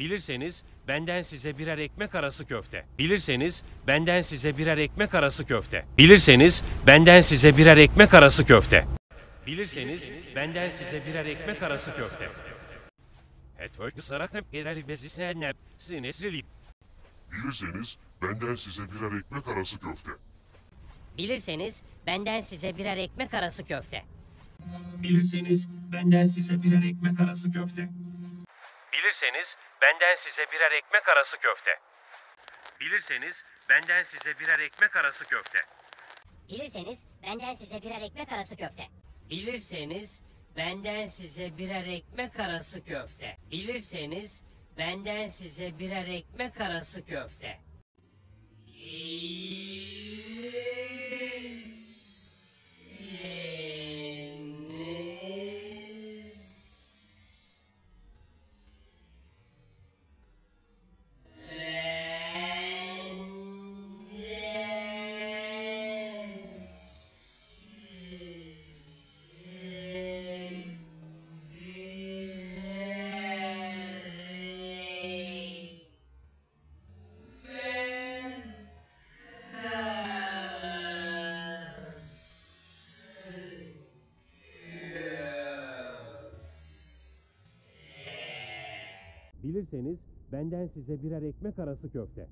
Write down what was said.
Bilirseniz benden size birer ekmek arası köfte. Bilirseniz benden size birer ekmek arası köfte. Bilirseniz benden size birer ekmek arası köfte. Bilirseniz benden size birer ekmek arası köfte. Etfök sarak hep gelir bezisine sinesrilip. Bilirseniz benden size birer ekmek arası köfte. Bilirseniz benden size birer ekmek arası köfte. Bilirseniz benden size birer ekmek arası köfte. Bilirseniz benden size birer ekmek arası köfte. Bilirseniz benden size birer ekmek arası köfte. Bilirseniz benden size birer ekmek arası köfte. Bilirseniz benden size birer ekmek arası köfte. Bilirseniz benden size birer ekmek arası köfte. Bilirseniz benden size birer ekmek arası köfte.